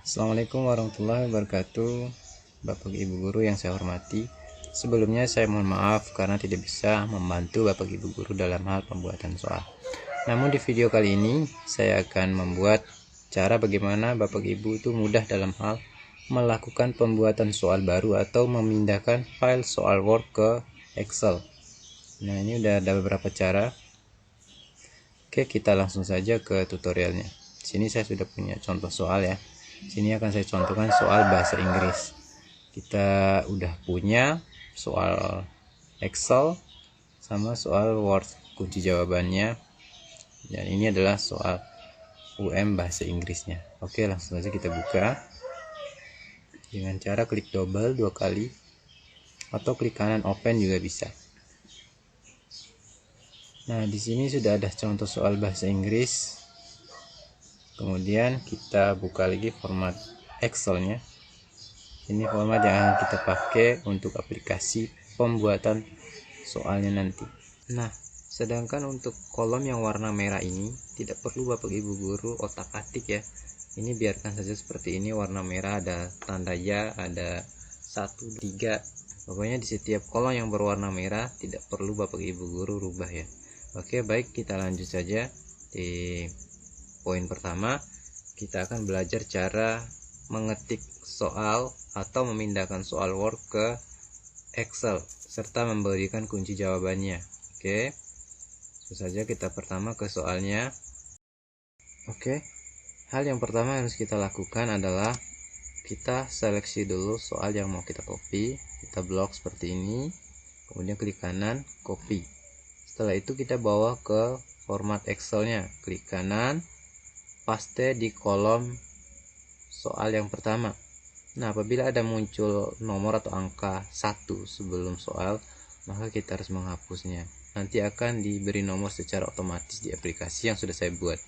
Assalamualaikum warahmatullahi wabarakatuh, Bapak Ibu Guru yang saya hormati. Sebelumnya saya mohon maaf karena tidak bisa membantu Bapak Ibu Guru dalam hal pembuatan soal. Namun di video kali ini saya akan membuat cara bagaimana Bapak Ibu itu mudah dalam hal melakukan pembuatan soal baru atau memindahkan file soal Word ke Excel. Nah, ini udah ada beberapa cara. Oke, kita langsung saja ke tutorialnya. Di sini saya sudah punya contoh soal ya. Sini akan saya contohkan soal bahasa Inggris. Kita udah punya soal Excel sama soal Word, kunci jawabannya. Dan ini adalah soal bahasa Inggrisnya. Oke, langsung saja kita buka dengan cara klik double 2 kali atau klik kanan open juga bisa. Nah, di sini sudah ada contoh soal bahasa Inggris. Kemudian kita buka lagi format Excelnya. Ini format yang akan kita pakai untuk aplikasi pembuatan soalnya nanti. Nah, sedangkan untuk kolom yang warna merah ini tidak perlu Bapak Ibu Guru otak-atik ya. Ini biarkan saja seperti ini, warna merah ada tanda ya, ada 1, 3. Pokoknya di setiap kolom yang berwarna merah tidak perlu Bapak Ibu Guru rubah ya. Oke, baik, kita lanjut saja. Di poin pertama, kita akan belajar cara mengetik soal atau memindahkan soal Word ke Excel serta memberikan kunci jawabannya. Oke, langsung saja kita pertama ke soalnya. Oke, hal yang pertama yang harus kita lakukan adalah kita seleksi dulu soal yang mau kita copy. Kita blok seperti ini, kemudian klik kanan copy. Setelah itu kita bawa ke format Excelnya, klik kanan, paste di kolom soal yang pertama. Nah, apabila ada muncul nomor atau angka 1 sebelum soal, maka kita harus menghapusnya. Nanti akan diberi nomor secara otomatis di aplikasi yang sudah saya buat.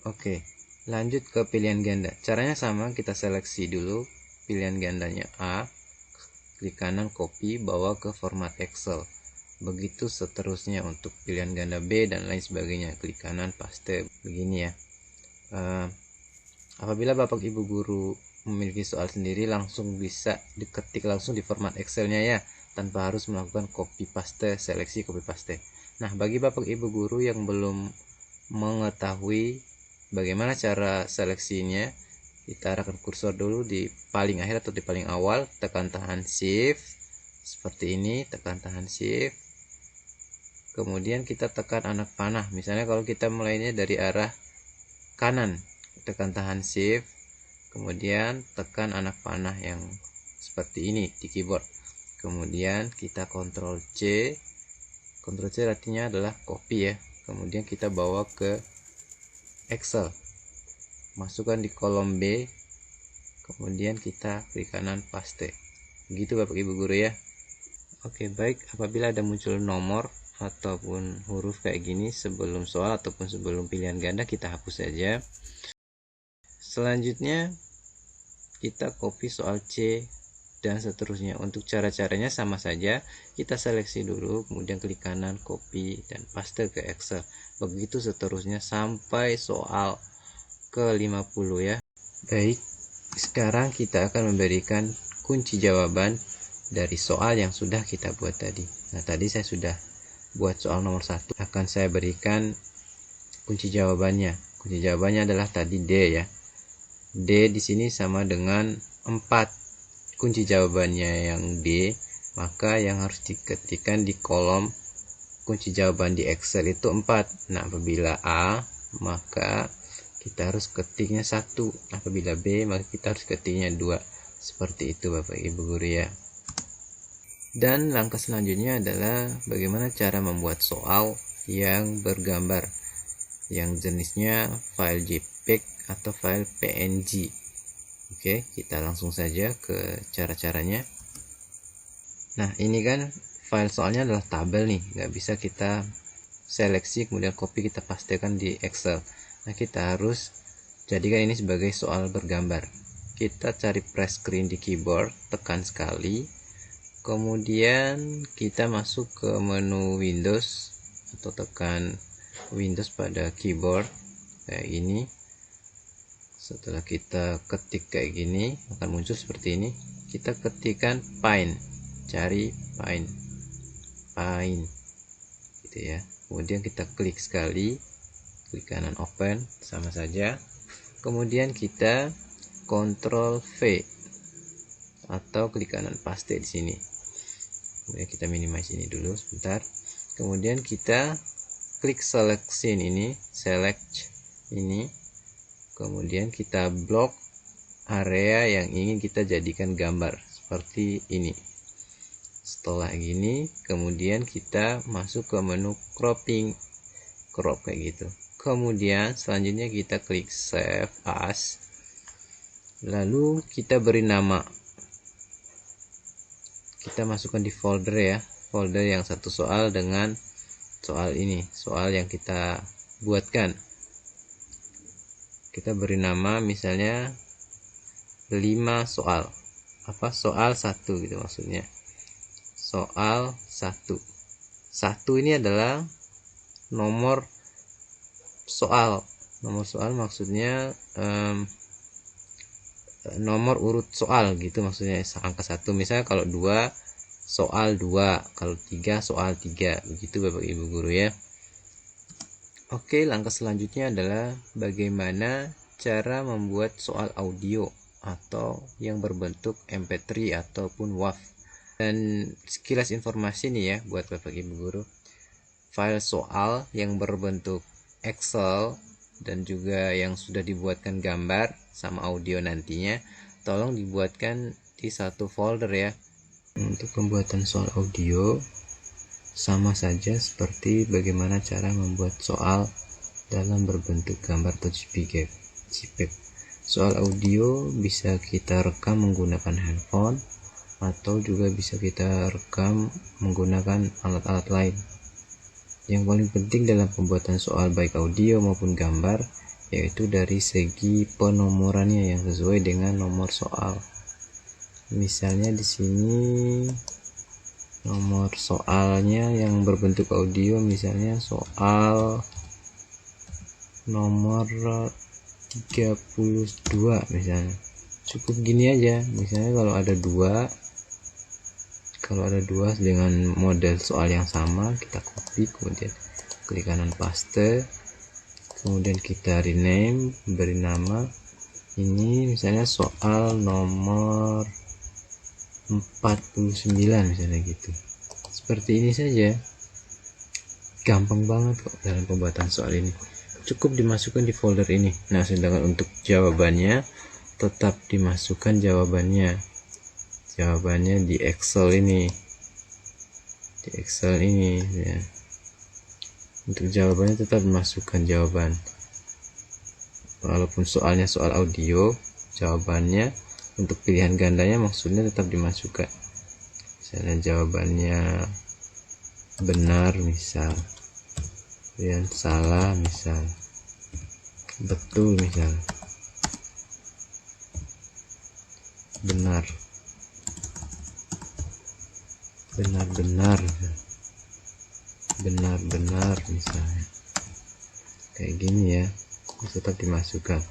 Oke, lanjut ke pilihan ganda. Caranya sama, kita seleksi dulu pilihan gandanya A, klik kanan copy, bawa ke format Excel. Begitu seterusnya untuk pilihan ganda B dan lain sebagainya, klik kanan paste begini ya. Apabila Bapak Ibu Guru memiliki soal sendiri, langsung bisa diketik langsung di format Excelnya ya, tanpa harus melakukan copy paste, seleksi copy paste. Nah, bagi Bapak Ibu Guru yang belum mengetahui bagaimana cara seleksinya, kita arahkan kursor dulu di paling akhir atau di paling awal, tekan tahan shift seperti ini, tekan tahan shift, kemudian kita tekan anak panah. Misalnya kalau kita mulainya dari arah kanan, tekan tahan shift, kemudian tekan anak panah yang seperti ini di keyboard, kemudian kita Ctrl C. Ctrl C artinya adalah copy ya, kemudian kita bawa ke Excel, masukkan di kolom B, kemudian kita klik kanan paste. Begitu Bapak Ibu Guru ya. Oke, baik, apabila ada muncul nomor ataupun huruf kayak gini sebelum soal ataupun sebelum pilihan ganda, kita hapus saja. Selanjutnya kita copy soal C dan seterusnya. Untuk cara-caranya sama saja, kita seleksi dulu, kemudian klik kanan copy dan paste ke Excel. Begitu seterusnya sampai soal ke 50 ya. Baik, sekarang kita akan memberikan kunci jawaban dari soal yang sudah kita buat tadi. Nah, tadi saya sudah buat soal nomor 1, akan saya berikan kunci jawabannya. Kunci jawabannya adalah tadi D ya. D di sini sama dengan 4. Kunci jawabannya yang D, maka yang harus diketikkan di kolom kunci jawaban di Excel itu 4. Nah, apabila A, maka kita harus ketiknya 1. Apabila B, maka kita harus ketiknya 2. Seperti itu Bapak Ibu Guru ya. Dan langkah selanjutnya adalah bagaimana cara membuat soal yang bergambar, yang jenisnya file JPEG atau file PNG. Oke, kita langsung saja ke cara-caranya. Nah, ini kan file soalnya adalah tabel nih, nggak bisa kita seleksi kemudian copy kita pastekan di Excel. Nah, kita harus jadikan ini sebagai soal bergambar. Kita cari press screen di keyboard, tekan sekali, kemudian kita masuk ke menu Windows atau tekan Windows pada keyboard, kayak gini. Setelah kita ketik kayak gini akan muncul seperti ini. Kita ketikkan pine, cari pine gitu ya. Kemudian kita klik sekali, klik kanan open, sama saja. Kemudian kita Ctrl V atau klik kanan paste di sini. Kemudian kita minimize ini dulu sebentar. Kemudian kita klik selection ini, select ini. Kemudian kita blok area yang ingin kita jadikan gambar seperti ini. Setelah gini, kemudian kita masuk ke menu cropping, crop kayak gitu. Kemudian selanjutnya kita klik save as. Lalu kita beri nama. Kita masukkan di folder ya, folder yang satu soal dengan soal ini, soal yang kita buatkan. Kita beri nama misalnya 5 soal, soal 1 gitu maksudnya, soal 1 ini adalah nomor soal maksudnya nomor urut soal gitu maksudnya, angka 1. Misalnya kalau 2 soal 2, kalau 3 soal 3, begitu Bapak Ibu guru ya. Oke, langkah selanjutnya adalah bagaimana cara membuat soal audio atau yang berbentuk MP3 ataupun WAV. Dan sekilas informasi nih ya buat Bapak Ibu guru, file soal yang berbentuk Excel dan juga yang sudah dibuatkan gambar sama audio nantinya, tolong dibuatkan di satu folder ya. Untuk pembuatan soal audio sama saja seperti bagaimana cara membuat soal dalam berbentuk gambar atau JPEG. Soal audio bisa kita rekam menggunakan handphone atau juga bisa kita rekam menggunakan alat-alat lain. Yang paling penting dalam pembuatan soal baik audio maupun gambar yaitu dari segi penomorannya yang sesuai dengan nomor soal. Misalnya di sini nomor soalnya yang berbentuk audio, misalnya soal nomor 32 misalnya, cukup gini aja. Misalnya kalau ada dua dengan model soal yang sama, kita copy, kemudian klik kanan paste, kemudian kita rename, beri nama ini misalnya soal nomor 49 misalnya gitu. Seperti ini saja, gampang banget kok dalam pembuatan soal ini. Cukup dimasukkan di folder ini. Nah, sedangkan untuk jawabannya tetap dimasukkan jawabannya di Excel ini, ya. Untuk jawabannya tetap dimasukkan jawaban, walaupun soalnya soal audio, jawabannya untuk pilihan gandanya maksudnya tetap dimasukkan. Misalnya jawabannya benar misal, kemudian salah misal, betul misal, benar misalnya, kayak gini ya, tetap dimasukkan.